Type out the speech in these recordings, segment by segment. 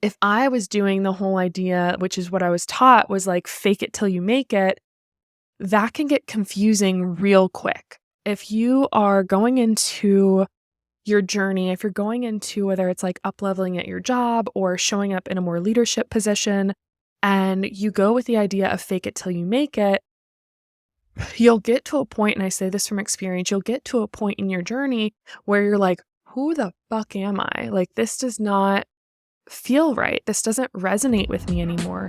if I was doing the whole idea, which is what I was taught, was like fake it till you make it, that can get confusing real quick. If you are going into your journey, if you're going into whether it's like up leveling at your job or showing up in a more leadership position, and you go with the idea of fake it till you make it, you'll get to a point, and I say this from experience, you'll get to a point in your journey where you're like, who the fuck am I? Like, this does not feel right. This doesn't resonate with me anymore.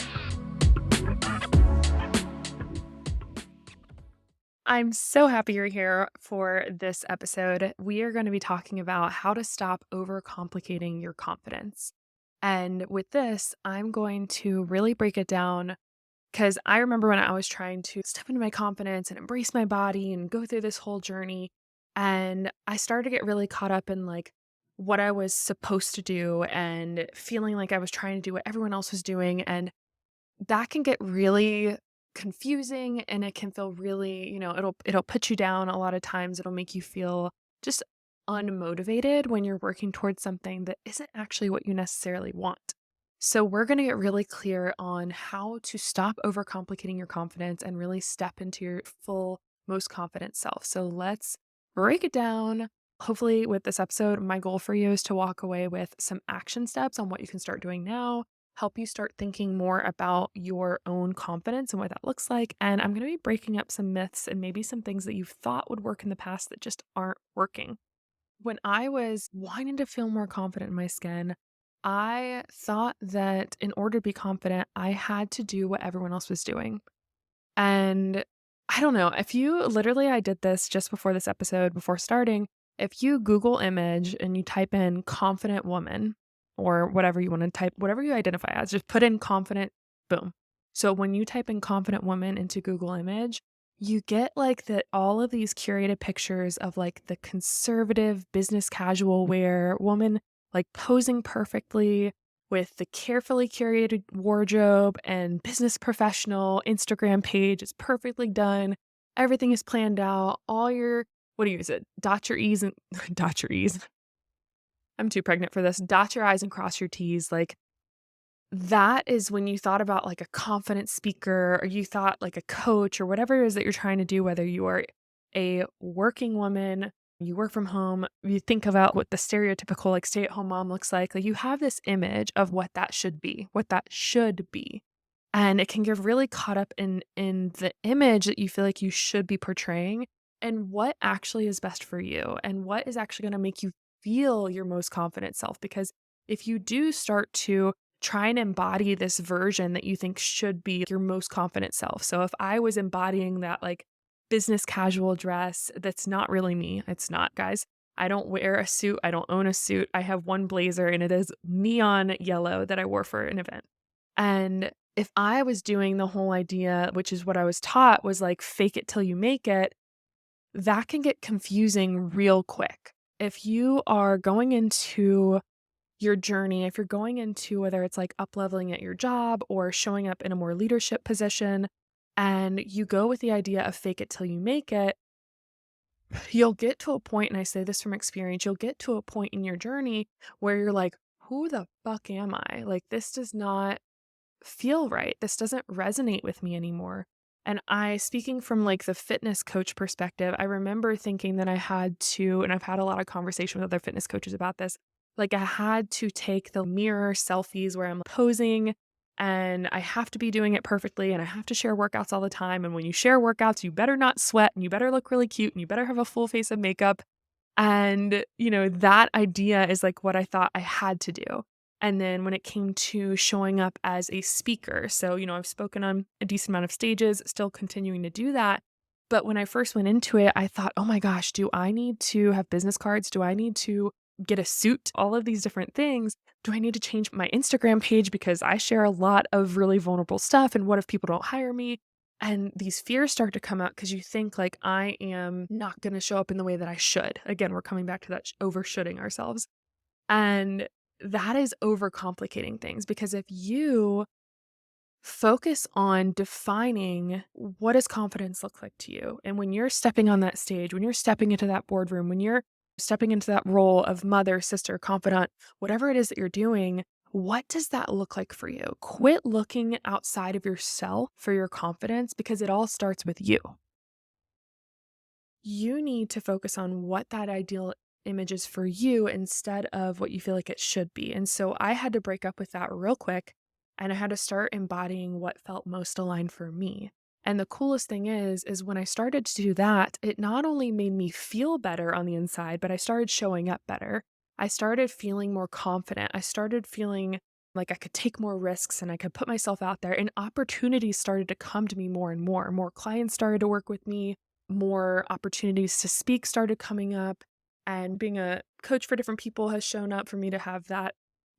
I'm so happy you're here for this episode. We are going to be talking about how to stop overcomplicating your confidence. And with this, I'm going to really break it down because I remember when I was trying to step into my confidence and embrace my body and go through this whole journey. And I started to get really caught up in like what I was supposed to do and feeling like I was trying to do what everyone else was doing. And that can get really confusing and it can feel really, it'll put you down a lot of times. It'll make you feel just unmotivated when you're working towards something that isn't actually what you necessarily want. So we're going to get really clear on how to stop overcomplicating your confidence and really step into your full, most confident self. So let's break it down. Hopefully, with this episode, my goal for you is to walk away with some action steps on what you can start doing now, help you start thinking more about your own confidence and what that looks like. And I'm going to be breaking up some myths and maybe some things that you've thought would work in the past that just aren't working. When I was wanting to feel more confident in my skin, I thought that in order to be confident, I had to do what everyone else was doing. And I don't know, if you literally, I did this just before this episode, before starting. If you Google image and you type in confident woman or whatever you want to type, whatever you identify as, just put in confident, boom. So when you type in confident woman into Google image, you get like that all of these curated pictures of like the conservative business casual wear woman, like posing perfectly with the carefully curated wardrobe and business professional Instagram page. It's perfectly done. Everything is planned out. All your, what do you use it? Dot your E's and dot your E's. I'm too pregnant for this. Dot your I's and cross your T's. Like that is when you thought about like a confident speaker or you thought like a coach or whatever it is that you're trying to do, whether you are a working woman, you work from home, you think about what the stereotypical like stay-at-home mom looks like you have this image of what that should be, what that should be. And it can get really caught up in the image that you feel like you should be portraying and what actually is best for you and what is actually going to make you feel your most confident self. Because if you do start to try and embody this version that you think should be your most confident self. So if I was embodying that like business casual dress, that's not really me. It's not, guys. I don't wear a suit. I don't own a suit. I have one blazer and it is neon yellow that I wore for an event. And if I was doing the whole idea, which is what I was taught, was like fake it till you make it, that can get confusing real quick. If you are going into your journey, if you're going into whether it's like up leveling at your job or showing up in a more leadership position, and you go with the idea of fake it till you make it, you'll get to a point, and I say this from experience, you'll get to a point in your journey where you're like, who the fuck am I? Like, this does not feel right. This doesn't resonate with me anymore. And speaking from like the fitness coach perspective, I remember thinking that I had to, and I've had a lot of conversation with other fitness coaches about this, like I had to take the mirror selfies where I'm posing and I have to be doing it perfectly and I have to share workouts all the time. And when you share workouts, you better not sweat and you better look really cute and you better have a full face of makeup. And, that idea is like what I thought I had to do. And then when it came to showing up as a speaker, so, I've spoken on a decent amount of stages, still continuing to do that. But when I first went into it, I thought, oh my gosh, do I need to have business cards? Do I need to get a suit? All of these different things. Do I need to change my Instagram page because I share a lot of really vulnerable stuff? And what if people don't hire me? And these fears start to come out because you think like I am not going to show up in the way that I should. Again, we're coming back to that overshooting ourselves. And that is overcomplicating things because if you focus on defining what does confidence look like to you, and when you're stepping on that stage, when you're stepping into that boardroom, when you're stepping into that role of mother, sister, confidant, whatever it is that you're doing, what does that look like for you? Quit looking outside of yourself for your confidence because it all starts with you. You need to focus on what that ideal image is for you instead of what you feel like it should be. And so I had to break up with that real quick and I had to start embodying what felt most aligned for me. And the coolest thing is when I started to do that, it not only made me feel better on the inside, but I started showing up better. I started feeling more confident. I started feeling like I could take more risks and I could put myself out there, and opportunities started to come to me more and more. More clients started to work with me, more opportunities to speak started coming up, and being a coach for different people has shown up for me to have that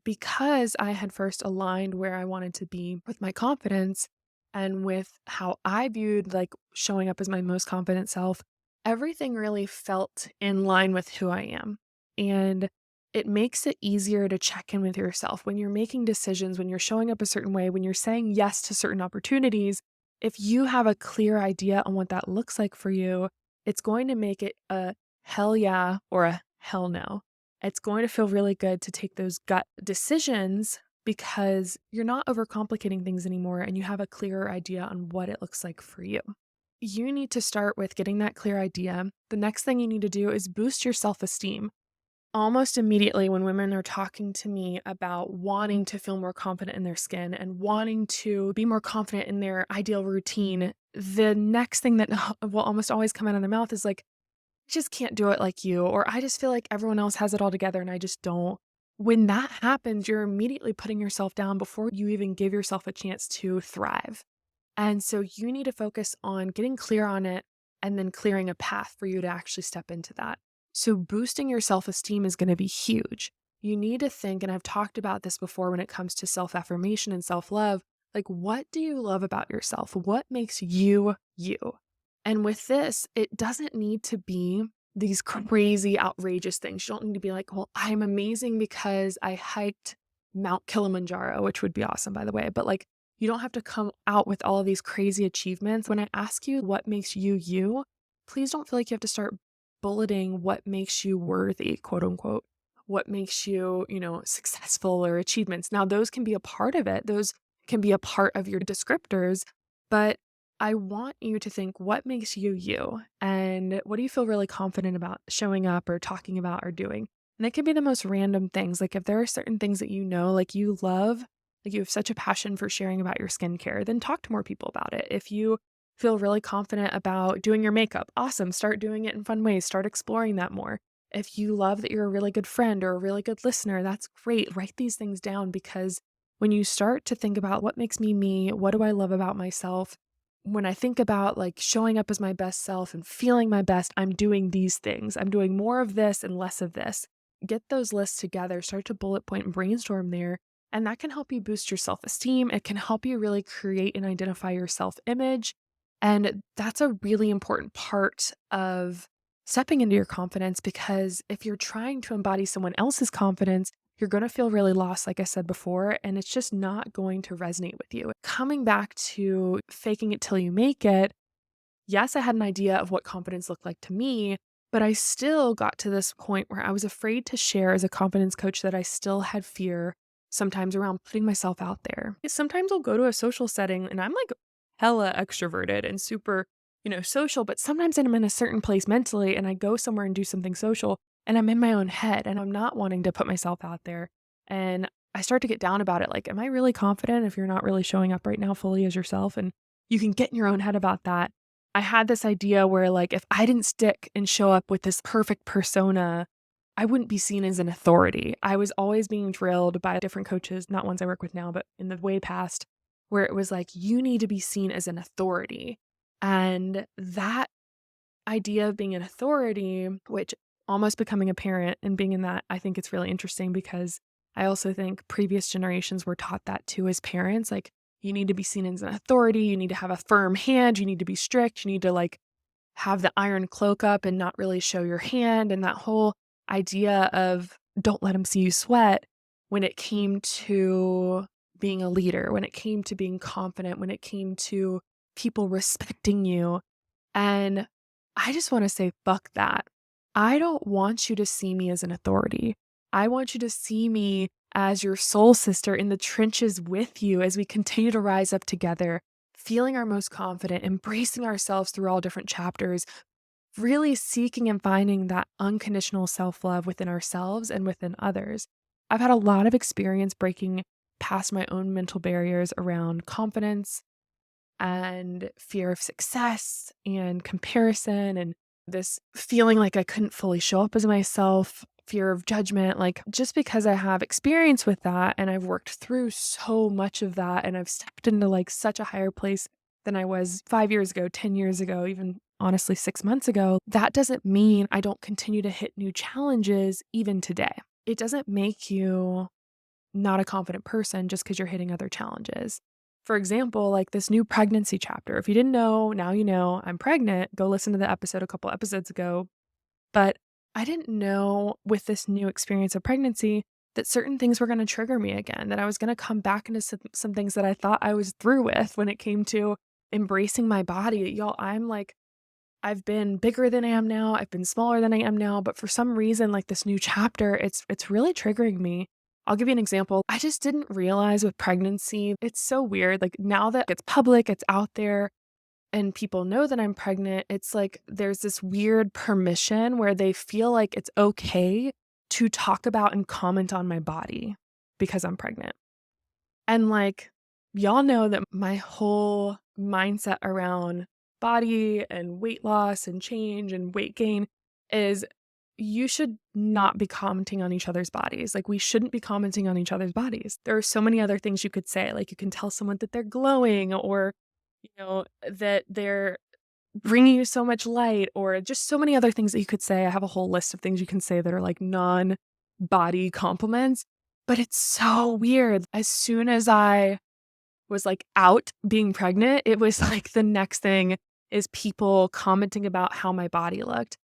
because I had first aligned where I wanted to be with my confidence and with how I viewed like showing up as my most confident self. Everything really felt in line with who I am. And it makes it easier to check in with yourself when you're making decisions, when you're showing up a certain way, when you're saying yes to certain opportunities. If you have a clear idea on what that looks like for you, it's going to make it a hell yeah or a hell no. It's going to feel really good to take those gut decisions because you're not overcomplicating things anymore and you have a clearer idea on what it looks like for you. You need to start with getting that clear idea. The next thing you need to do is boost your self esteem. Almost immediately, when women are talking to me about wanting to feel more confident in their skin and wanting to be more confident in their ideal routine, the next thing that will almost always come out of their mouth is like, I just can't do it like you, or I just feel like everyone else has it all together and I just don't. When that happens, you're immediately putting yourself down before you even give yourself a chance to thrive. And so you need to focus on getting clear on it and then clearing a path for you to actually step into that. So boosting your self-esteem is going to be huge. You need to think, and I've talked about this before when it comes to self-affirmation and self-love, like what do you love about yourself? What makes you you? And with this, it doesn't need to be these crazy, outrageous things. You don't need to be like, well, I'm amazing because I hiked Mount Kilimanjaro, which would be awesome, by the way. But like, you don't have to come out with all of these crazy achievements. When I ask you what makes you you, please don't feel like you have to start bulleting what makes you worthy, quote unquote, what makes you, successful or achievements. Now, those can be a part of it. Those can be a part of your descriptors, but I want you to think what makes you you and what do you feel really confident about showing up or talking about or doing? And it can be the most random things. Like if there are certain things that like you love, like you have such a passion for sharing about your skincare, then talk to more people about it. If you feel really confident about doing your makeup, awesome. Start doing it in fun ways. Start exploring that more. If you love that you're a really good friend or a really good listener, that's great. Write these things down because when you start to think about what makes me me, what do I love about myself? When I think about like showing up as my best self and feeling my best, I'm doing these things. I'm doing more of this and less of this. Get those lists together, start to bullet point and brainstorm there. And that can help you boost your self esteem. It can help you really create and identify your self image. And that's a really important part of stepping into your confidence because if you're trying to embody someone else's confidence, you're going to feel really lost, like I said before, and it's just not going to resonate with you. Coming back to faking it till you make it, yes, I had an idea of what confidence looked like to me, but I still got to this point where I was afraid to share as a confidence coach that I still had fear sometimes around putting myself out there. Sometimes I'll go to a social setting and I'm like hella extroverted and super, social, but sometimes I'm in a certain place mentally and I go somewhere and do something social and I'm in my own head and I'm not wanting to put myself out there. And I start to get down about it. Like, am I really confident if you're not really showing up right now fully as yourself? And you can get in your own head about that. I had this idea where like if I didn't stick and show up with this perfect persona, I wouldn't be seen as an authority. I was always being drilled by different coaches, not ones I work with now, but in the way past, where it was like, you need to be seen as an authority. And that idea of being an authority, which almost becoming a parent and being in that, I think it's really interesting because I also think previous generations were taught that too as parents. Like, you need to be seen as an authority. You need to have a firm hand. You need to be strict. You need to like have the iron cloak up and not really show your hand. And that whole idea of don't let them see you sweat when it came to being a leader, when it came to being confident, when it came to people respecting you. And I just want to say, fuck that. I don't want you to see me as an authority. I want you to see me as your soul sister in the trenches with you as we continue to rise up together, feeling our most confident, embracing ourselves through all different chapters, really seeking and finding that unconditional self-love within ourselves and within others. I've had a lot of experience breaking past my own mental barriers around confidence and fear of success and comparison and this feeling like I couldn't fully show up as myself, fear of judgment, like just because I have experience with that and I've worked through so much of that and I've stepped into like such a higher place than I was 5 years ago, 10 years ago, even honestly 6 months ago, that doesn't mean I don't continue to hit new challenges even today. It doesn't make you not a confident person just because you're hitting other challenges. For example, like this new pregnancy chapter. If you didn't know, now you know I'm pregnant. Go listen to the episode a couple episodes ago. But I didn't know with this new experience of pregnancy that certain things were going to trigger me again, that I was going to come back into some things that I thought I was through with when it came to embracing my body. Y'all, I'm like, I've been bigger than I am now. I've been smaller than I am now, but for some reason, like this new chapter, it's really triggering me. I'll give you an example. I just didn't realize with pregnancy, it's so weird. Like now that it's public, it's out there, and people know that I'm pregnant, it's like there's this weird permission where they feel like it's okay to talk about and comment on my body because I'm pregnant. And like, y'all know that my whole mindset around body and weight loss and change and weight gain is you should not be commenting on each other's bodies. Like, we shouldn't be commenting on each other's bodies. There are so many other things you could say. Like, you can tell someone that they're glowing or, that they're bringing you so much light or just so many other things that you could say. I have a whole list of things you can say that are like non body compliments, but it's so weird. As soon as I was like out being pregnant, it was like the next thing is people commenting about how my body looked.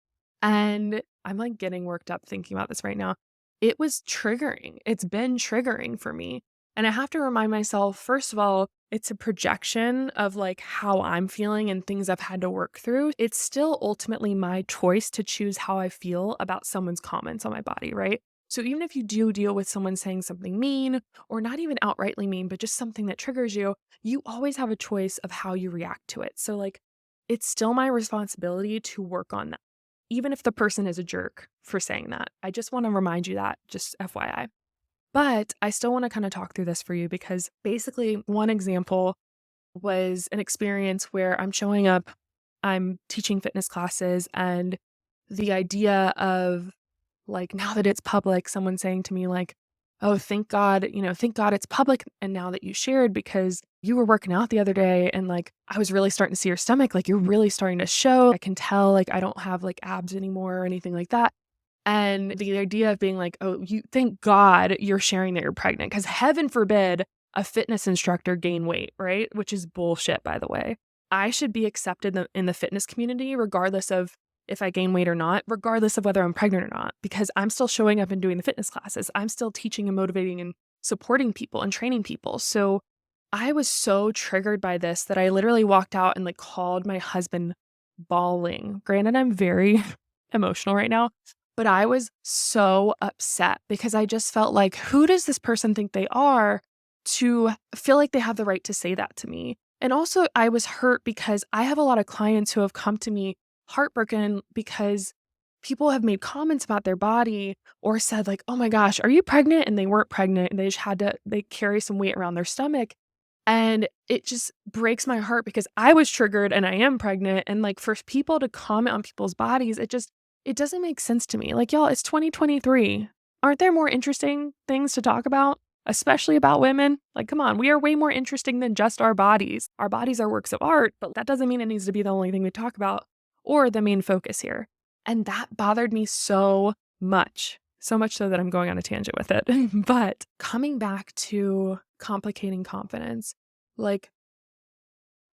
And I'm like getting worked up thinking about this right now. It was triggering. It's been triggering for me. And I have to remind myself, first of all, it's a projection of like how I'm feeling and things I've had to work through. It's still ultimately my choice to choose how I feel about someone's comments on my body, right? So even if you do deal with someone saying something mean or not even outrightly mean, but just something that triggers you, you always have a choice of how you react to it. So like, it's still my responsibility to work on that, even if the person is a jerk for saying that. I just want to remind you that, just FYI. But I still want to kind of talk through this for you because basically, one example was an experience where I'm showing up, I'm teaching fitness classes, and the idea of like, now that it's public, someone saying to me like, "Oh, thank God it's public and now that you shared because you were working out the other day and like I was really starting to see your stomach, like you're really starting to show. I can tell like I don't have like abs anymore or anything like that." And the idea of being like, "Oh, you thank God you're sharing that you're pregnant," because heaven forbid a fitness instructor gain weight, right? Which is bullshit, by the way. I should be accepted in the fitness community regardless of if I gain weight or not, regardless of whether I'm pregnant or not, because I'm still showing up and doing the fitness classes. I'm still teaching and motivating and supporting people and training people. So I was so triggered by this that I literally walked out and like called my husband bawling. Granted, I'm very emotional right now, but I was so upset because I just felt like, who does this person think they are to feel like they have the right to say that to me? And also, I was hurt because I have a lot of clients who have come to me heartbroken because people have made comments about their body or said like, "Oh my gosh, are you pregnant?" And they weren't pregnant and they just they carry some weight around their stomach. And it just breaks my heart because I was triggered and I am pregnant. And like for people to comment on people's bodies, it doesn't make sense to me. Like, y'all, it's 2023. Aren't there more interesting things to talk about? Especially about women? Like, come on, we are way more interesting than just our bodies. Our bodies are works of art, but that doesn't mean it needs to be the only thing we talk about or the main focus here. And that bothered me so much. So much so that I'm going on a tangent with it. But coming back to complicating confidence, like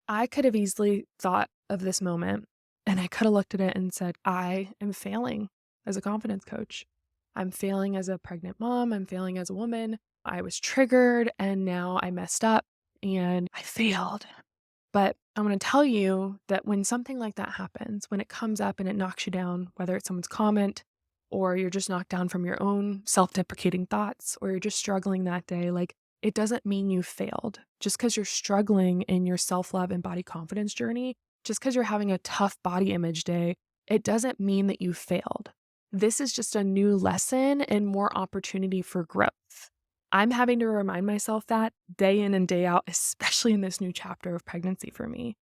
I could have easily thought of this moment and I could have looked at it and said, I am failing as a confidence coach. I'm failing as a pregnant mom. I'm failing as a woman. I was triggered and now I messed up and I failed. But I'm going to tell you that when something like that happens, when it comes up and it knocks you down, whether it's someone's comment or you're just knocked down from your own self-deprecating thoughts, or you're just struggling that day, like, it doesn't mean you failed. Just because you're struggling in your self-love and body confidence journey, just because you're having a tough body image day, it doesn't mean that you failed. This is just a new lesson and more opportunity for growth. I'm having to remind myself that day in and day out, especially in this new chapter of pregnancy for me.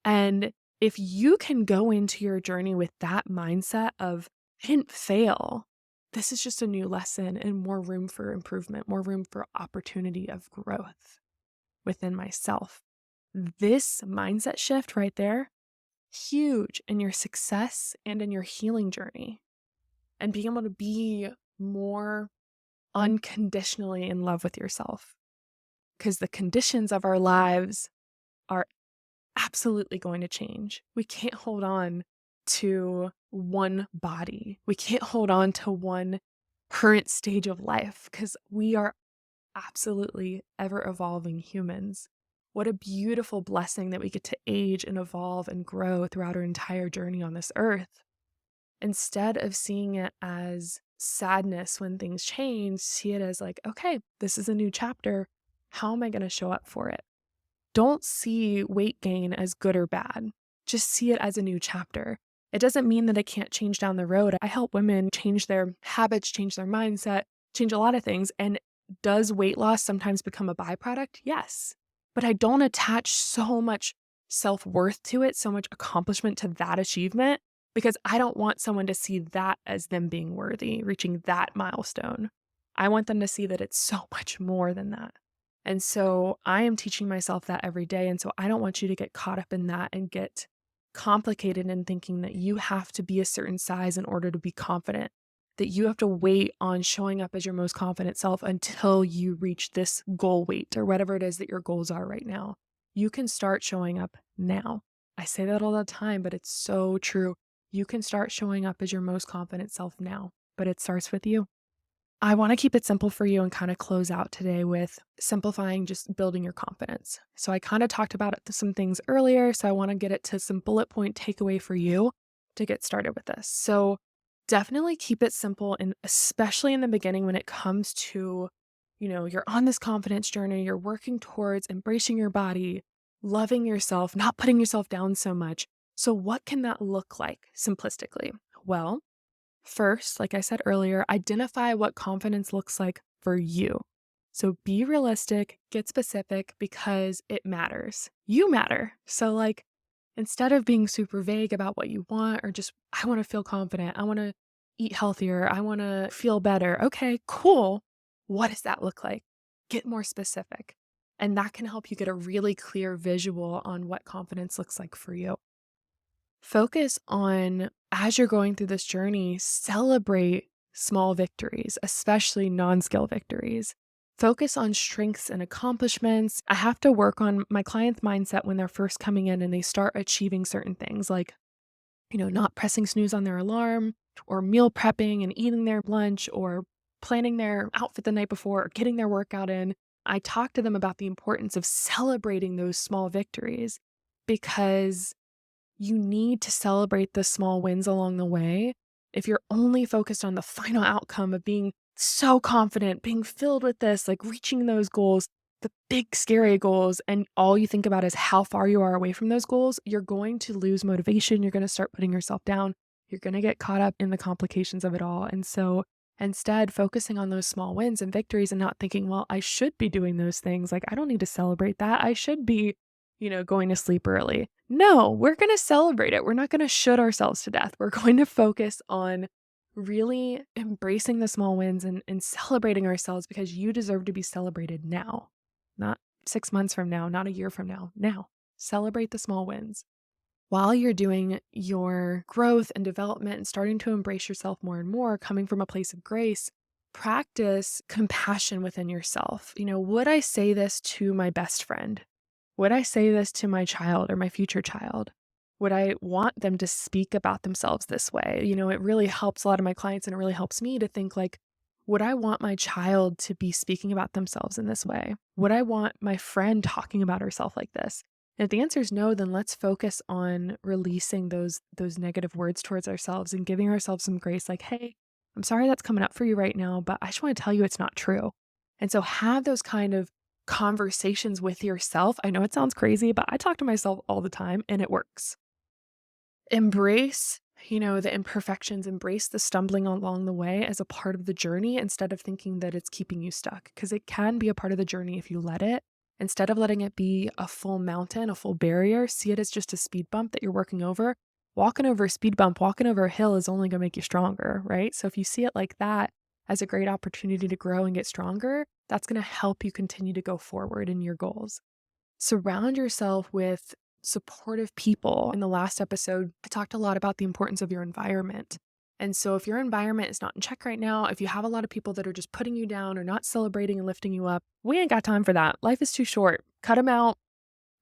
And if you can go into your journey with that mindset of, I didn't fail, this is just a new lesson and more room for improvement, more room for opportunity of growth within myself. This mindset shift right there, huge in your success and in your healing journey, and being able to be more unconditionally in love with yourself. Because the conditions of our lives are absolutely going to change. We can't hold on to one body. We can't hold on to one current stage of life because we are absolutely ever evolving humans. What a beautiful blessing that we get to age and evolve and grow throughout our entire journey on this earth. Instead of seeing it as sadness when things change, see it as like, okay, this is a new chapter. How am I going to show up for it? Don't see weight gain as good or bad. Just see it as a new chapter. It doesn't mean that it can't change down the road. I help women change their habits, change their mindset, change a lot of things. And does weight loss sometimes become a byproduct? Yes. But I don't attach so much self-worth to it, so much accomplishment to that achievement, because I don't want someone to see that as them being worthy, reaching that milestone. I want them to see that it's so much more than that. And so I am teaching myself that every day. And so I don't want you to get caught up in that and get complicated in thinking that you have to be a certain size in order to be confident, that you have to wait on showing up as your most confident self until you reach this goal weight or whatever it is that your goals are right now. You can start showing up now. I say that all the time, but it's so true. You can start showing up as your most confident self now, but it starts with you. I want to keep it simple for you and kind of close out today with simplifying, just building your confidence. So I kind of talked about some things earlier, so I want to get it to some bullet point takeaway for you to get started with this. So definitely keep it simple, and especially in the beginning when it comes to, you're on this confidence journey, you're working towards embracing your body, loving yourself, not putting yourself down so much. So what can that look like simplistically? Well, first, like I said earlier, identify what confidence looks like for you. So be realistic, get specific because it matters. You matter. So, like, instead of being super vague about what you want or just, I want to feel confident, I want to eat healthier, I want to feel better. Okay, cool. What does that look like? Get more specific. And that can help you get a really clear visual on what confidence looks like for you. Focus on, as you're going through this journey, celebrate small victories, especially non-skill victories. Focus on strengths and accomplishments. I have to work on my client's mindset when they're first coming in and they start achieving certain things like, not pressing snooze on their alarm or meal prepping and eating their lunch or planning their outfit the night before or getting their workout in. I talk to them about the importance of celebrating those small victories because you need to celebrate the small wins along the way. If you're only focused on the final outcome of being so confident, being filled with this, like reaching those goals, the big scary goals, and all you think about is how far you are away from those goals, you're going to lose motivation. You're going to start putting yourself down. You're going to get caught up in the complications of it all. And so instead, focusing on those small wins and victories and not thinking, well, I should be doing those things. Like, I don't need to celebrate that. I should be going to sleep early. No, we're going to celebrate it. We're not going to shoot ourselves to death. We're going to focus on really embracing the small wins and celebrating ourselves because you deserve to be celebrated now, not 6 months from now, not a year from now. Now, celebrate the small wins. While you're doing your growth and development and starting to embrace yourself more and more, coming from a place of grace, practice compassion within yourself. Would I say this to my best friend? Would I say this to my child or my future child? Would I want them to speak about themselves this way? It really helps a lot of my clients and it really helps me to think like, would I want my child to be speaking about themselves in this way? Would I want my friend talking about herself like this? And if the answer is no, then let's focus on releasing those negative words towards ourselves and giving ourselves some grace like, hey, I'm sorry that's coming up for you right now, but I just want to tell you it's not true. And so have those kind of conversations with yourself. I know it sounds crazy, but I talk to myself all the time and it works. Embrace, the imperfections, embrace the stumbling along the way as a part of the journey instead of thinking that it's keeping you stuck, because it can be a part of the journey if you let it. Instead of letting it be a full mountain, a full barrier, see it as just a speed bump that you're working over. Walking over a speed bump, walking over a hill is only going to make you stronger, right? So if you see it like that as a great opportunity to grow and get stronger, that's going to help you continue to go forward in your goals. Surround yourself with supportive people. In the last episode, I talked a lot about the importance of your environment. And so, if your environment is not in check right now, if you have a lot of people that are just putting you down or not celebrating and lifting you up, we ain't got time for that. Life is too short. Cut them out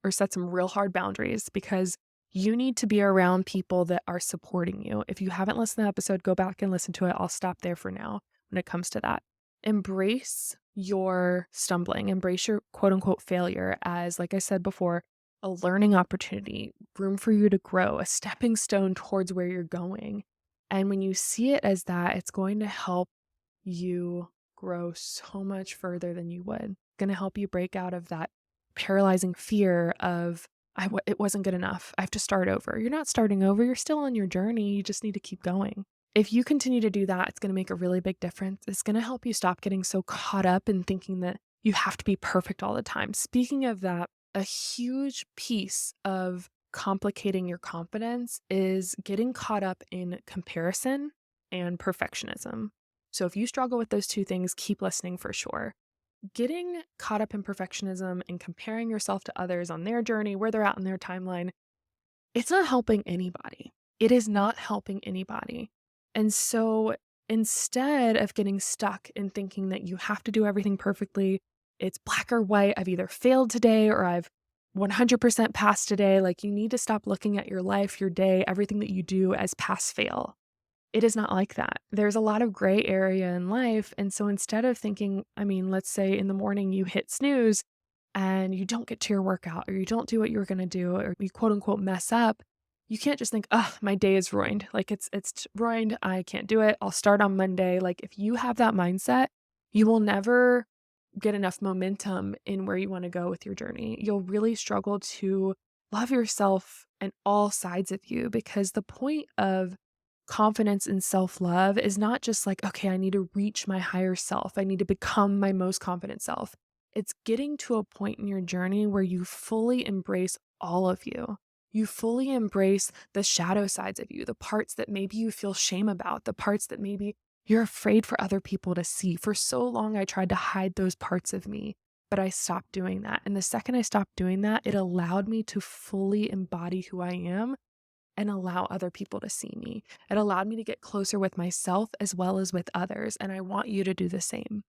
or set some real hard boundaries, because you need to be around people that are supporting you. If you haven't listened to the episode, go back and listen to it. I'll stop there for now when it comes to that. Embrace your stumbling, embrace your quote unquote failure as, like I said before, a learning opportunity, room for you to grow, a stepping stone towards where you're going. And when you see it as that, it's going to help you grow so much further than you would. Going to help you break out of that paralyzing fear of it wasn't good enough. I have to start over. You're not starting over. You're still on your journey. You just need to keep going. If you continue to do that, it's going to make a really big difference. It's going to help you stop getting so caught up in thinking that you have to be perfect all the time. Speaking of that, a huge piece of complicating your confidence is getting caught up in comparison and perfectionism. So if you struggle with those two things, keep listening for sure. Getting caught up in perfectionism and comparing yourself to others on their journey, where they're at in their timeline, it's not helping anybody. It is not helping anybody. And so instead of getting stuck in thinking that you have to do everything perfectly, it's black or white, I've either failed today or I've 100% passed today. Like, you need to stop looking at your life, your day, everything that you do as pass fail. It is not like that. There's a lot of gray area in life. And so instead of thinking, let's say in the morning you hit snooze and you don't get to your workout, or you don't do what you were going to do, or you quote unquote mess up, you can't just think, oh, my day is ruined. Like, it's ruined. I can't do it. I'll start on Monday. Like, if you have that mindset, you will never get enough momentum in where you want to go with your journey. You'll really struggle to love yourself and all sides of you, because the point of confidence and self-love is not just like, okay, I need to reach my higher self. I need to become my most confident self. It's getting to a point in your journey where you fully embrace all of you. You fully embrace the shadow sides of you, the parts that maybe you feel shame about, the parts that maybe you're afraid for other people to see. For so long, I tried to hide those parts of me, but I stopped doing that. And the second I stopped doing that, it allowed me to fully embody who I am and allow other people to see me. It allowed me to get closer with myself as well as with others. And I want you to do the same.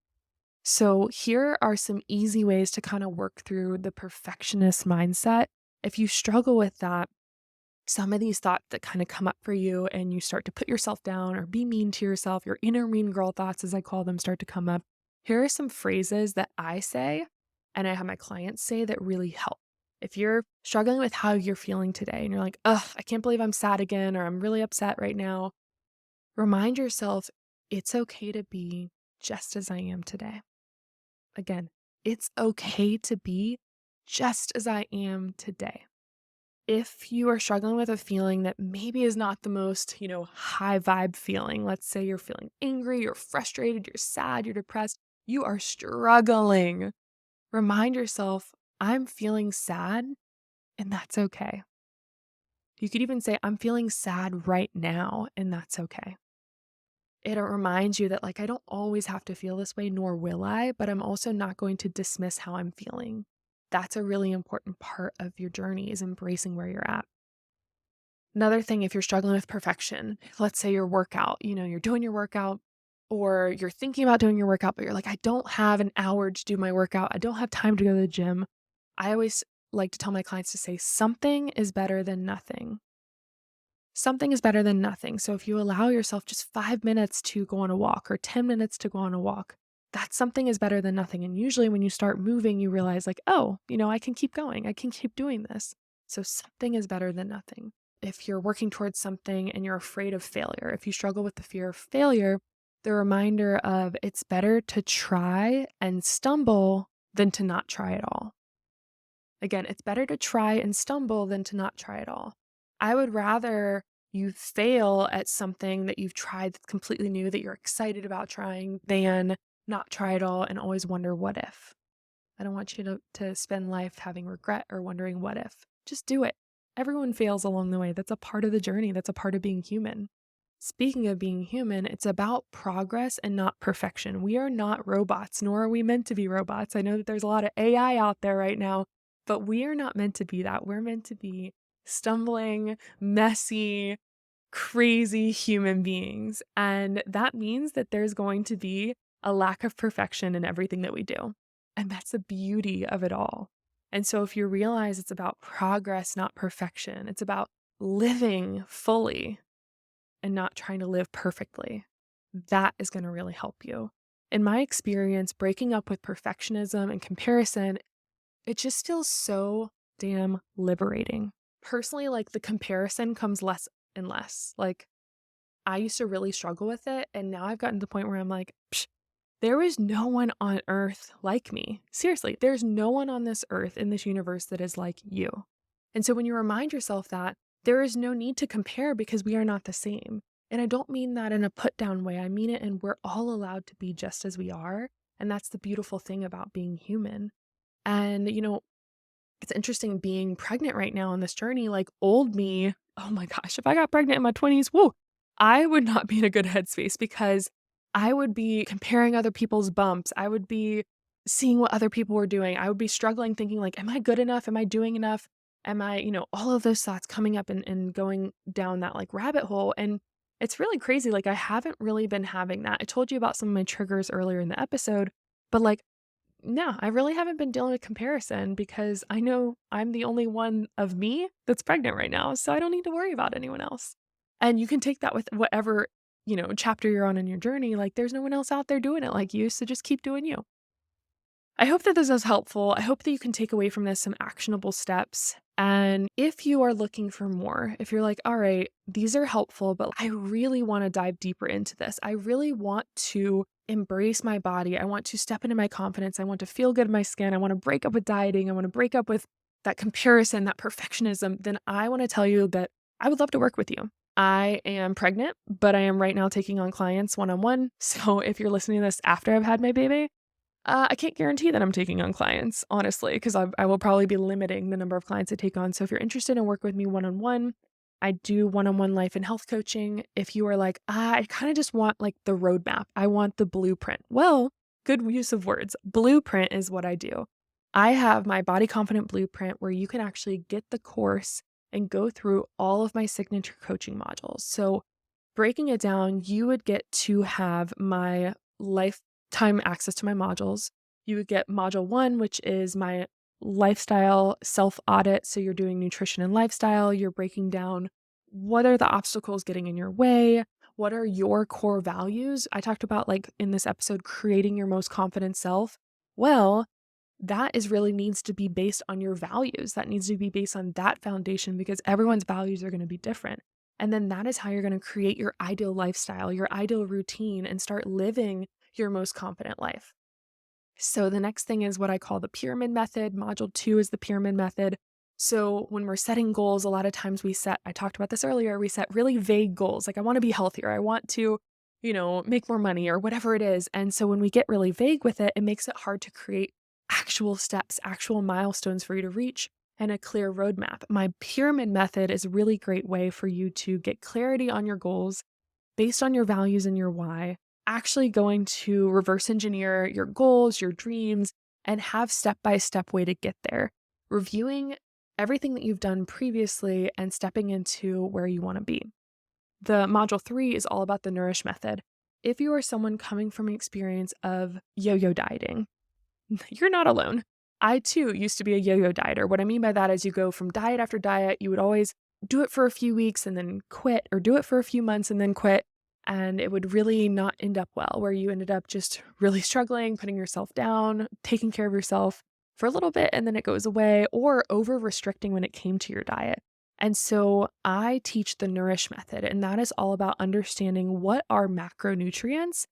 So, here are some easy ways to kind of work through the perfectionist mindset. If you struggle with that, some of these thoughts that kind of come up for you and you start to put yourself down or be mean to yourself, your inner mean girl thoughts, as I call them, start to come up. Here are some phrases that I say and I have my clients say that really help. If you're struggling with how you're feeling today and you're like, ugh, I can't believe I'm sad again, or I'm really upset right now, remind yourself it's okay to be just as I am today. Again, it's okay to be just as I am today. If you are struggling with a feeling that maybe is not the most, high vibe feeling, let's say you're feeling angry, you're frustrated, you're sad, you're depressed, you are struggling. Remind yourself, I'm feeling sad, and that's okay. You could even say, I'm feeling sad right now, and that's okay. It reminds you that, like, I don't always have to feel this way, nor will I, but I'm also not going to dismiss how I'm feeling. That's a really important part of your journey, is embracing where you're at. Another thing, if you're struggling with perfection, let's say your workout, you're doing your workout or you're thinking about doing your workout, but you're like, I don't have an hour to do my workout. I don't have time to go to the gym. I always like to tell my clients to say something is better than nothing. Something is better than nothing. So if you allow yourself just 5 minutes to go on a walk or 10 minutes to go on a walk, that something is better than nothing. And usually when you start moving, you realize like, oh, I can keep going. I can keep doing this. So something is better than nothing. If you're working towards something and you're afraid of failure, if you struggle with the fear of failure, The reminder of it's better to try and stumble than to not try at all. Again, it's better to try and stumble than to not try at all. I would rather you fail at something that you've tried that's completely new, that you're excited about trying, than not try at all and always wonder what if. I don't want you to spend life having regret or wondering what if. Just do it. Everyone fails along the way. That's a part of the journey. That's a part of being human. Speaking of being human, it's about progress and not perfection. We are not robots, nor are we meant to be robots. I know that there's a lot of AI out there right now, but we are not meant to be that. We're meant to be stumbling, messy, crazy human beings. And that means that there's going to be a lack of perfection in everything that we do. And that's the beauty of it all. And so if you realize it's about progress, not perfection, it's about living fully and not trying to live perfectly, that is going to really help you. In my experience, breaking up with perfectionism and comparison, it just feels so damn liberating. Personally, like the comparison comes less and less. Like I used to really struggle with it. And now I've gotten to the point where I'm like, Psh, there is no one on earth like me. Seriously, there's no one on this earth in this universe that is like you. And so when you remind yourself that, there is no need to compare because we are not the same. And I don't mean that in a put down way. I mean it, and we're all allowed to be just as we are. And that's the beautiful thing about being human. And, it's interesting being pregnant right now on this journey, like old me. Oh my gosh, if I got pregnant in my 20s, whoa, I would not be in a good headspace because I would be comparing other people's bumps. I would be seeing what other people were doing. I would be struggling thinking like, am I good enough? Am I doing enough? Am I, all of those thoughts coming up and going down that like rabbit hole. And it's really crazy. Like I haven't really been having that. I told you about some of my triggers earlier in the episode, but like no, I really haven't been dealing with comparison because I know I'm the only one of me that's pregnant right now. So I don't need to worry about anyone else. And you can take that with whatever, chapter you're on in your journey. Like there's no one else out there doing it like you. So just keep doing you. I hope that this is helpful. I hope that you can take away from this some actionable steps. And if you are looking for more, if you're like, all right, these are helpful, but I really want to dive deeper into this. I really want to embrace my body. I want to step into my confidence. I want to feel good in my skin. I want to break up with dieting. I want to break up with that comparison, that perfectionism. Then I want to tell you that I would love to work with you. I am pregnant, but I am right now taking on clients one-on-one. So if you're listening to this after I've had my baby, I can't guarantee that I'm taking on clients, honestly, because I will probably be limiting the number of clients I take on. So if you're interested in work with me one-on-one, I do one-on-one life and health coaching. If you are like, I kind of just want like the roadmap, I want the blueprint. Well, good use of words. Blueprint is what I do. I have my Body Confident Blueprint where you can actually get the course and go through all of my signature coaching modules. So breaking it down, you would get to have my lifetime access to my modules. You would get module 1, which is my lifestyle self audit. So you're doing nutrition and lifestyle. You're breaking down what are the obstacles getting in your way? What are your core values? I talked about like in this episode, creating your most confident self. Well, that is really needs to be based on your values. That needs to be based on that foundation because everyone's values are going to be different. And then that is how you're going to create your ideal lifestyle, your ideal routine, and start living your most confident life. So the next thing is what I call the pyramid method. Module 2 is the pyramid method. So when we're setting goals, a lot of times I talked about this earlier, we set really vague goals. Like I want to be healthier. I want to, make more money or whatever it is. And so when we get really vague with it, it makes it hard to create actual steps, actual milestones for you to reach and a clear roadmap. My pyramid method is a really great way for you to get clarity on your goals based on your values and your why, actually going to reverse engineer your goals, your dreams, and have step-by-step way to get there. Reviewing everything that you've done previously and stepping into where you want to be. The module 3 is all about the Nourish Method. If you are someone coming from an experience of yo-yo dieting, you're not alone. I too used to be a yo-yo dieter. What I mean by that is you go from diet after diet, you would always do it for a few weeks and then quit, or do it for a few months and then quit. And it would really not end up well, where you ended up just really struggling, putting yourself down, taking care of yourself for a little bit, and then it goes away, or over restricting when it came to your diet. And so I teach the Nourish Method, and that is all about understanding what are macronutrients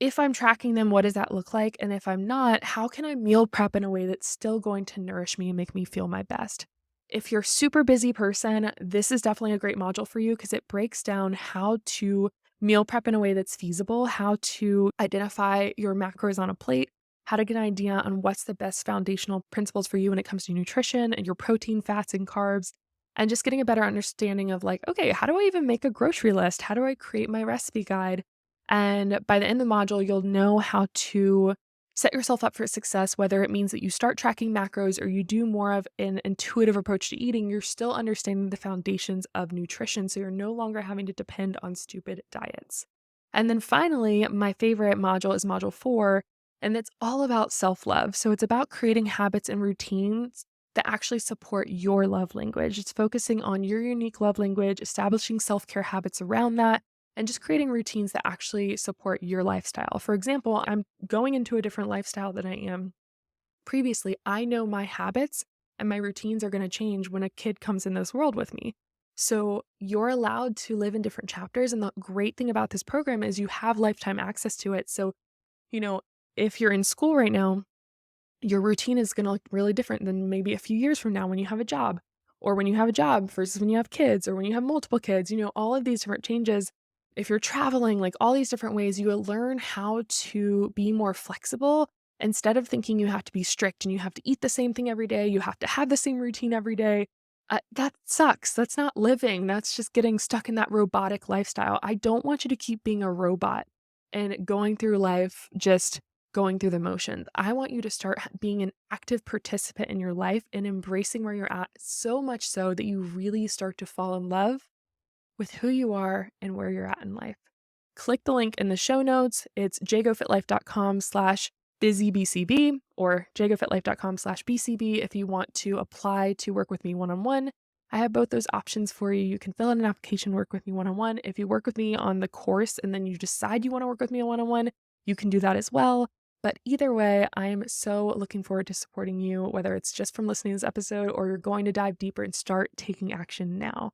If I'm tracking them, what does that look like? And if I'm not, how can I meal prep in a way that's still going to nourish me and make me feel my best? If you're a super busy person, this is definitely a great module for you because it breaks down how to meal prep in a way that's feasible, how to identify your macros on a plate, how to get an idea on what's the best foundational principles for you when it comes to nutrition and your protein, fats, and carbs, and just getting a better understanding of like, okay, how do I even make a grocery list? How do I create my recipe guide? And by the end of the module, you'll know how to set yourself up for success, whether it means that you start tracking macros or you do more of an intuitive approach to eating, you're still understanding the foundations of nutrition. So you're no longer having to depend on stupid diets. And then finally, my favorite module is module 4, and it's all about self love. So it's about creating habits and routines that actually support your love language. It's focusing on your unique love language, establishing self care habits around that, and just creating routines that actually support your lifestyle. For example, I'm going into a different lifestyle than I am previously. I know my habits and my routines are going to change when a kid comes in this world with me. So you're allowed to live in different chapters. And the great thing about this program is you have lifetime access to it. So, you know, if you're in school right now, your routine is going to look really different than maybe a few years from now when you have a job, or when you have a job versus when you have kids, or when you have multiple kids. All of these different changes. If you're traveling, like all these different ways, you will learn how to be more flexible instead of thinking you have to be strict and you have to eat the same thing every day, you have to have the same routine every day. That sucks. That's not living. That's just getting stuck in that robotic lifestyle. I don't want you to keep being a robot and going through life just going through the motions. I want you to start being an active participant in your life and embracing where you're at, so much so that you really start to fall in love with who you are and where you're at in life. Click the link in the show notes. It's jgofitlife.com/busybcb or jgofitlife.com/bcb if you want to apply to work with me one-on-one. I have both those options for you. You can fill in an application, work with me one-on-one. If you work with me on the course and then you decide you want to work with me one-on-one, you can do that as well. But either way, I'm so looking forward to supporting you, whether it's just from listening to this episode or you're going to dive deeper and start taking action now.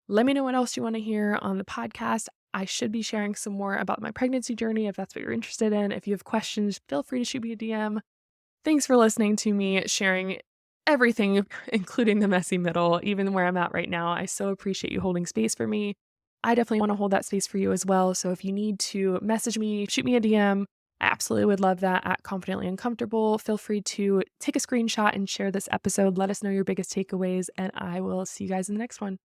Let me know what else you want to hear on the podcast. I should be sharing some more about my pregnancy journey if that's what you're interested in. If you have questions, feel free to shoot me a DM. Thanks for listening to me sharing everything, including the messy middle, even where I'm at right now. I so appreciate you holding space for me. I definitely want to hold that space for you as well. So if you need to message me, shoot me a DM. I absolutely would love that at Confidently Uncomfortable. Feel free to take a screenshot and share this episode. Let us know your biggest takeaways, and I will see you guys in the next one.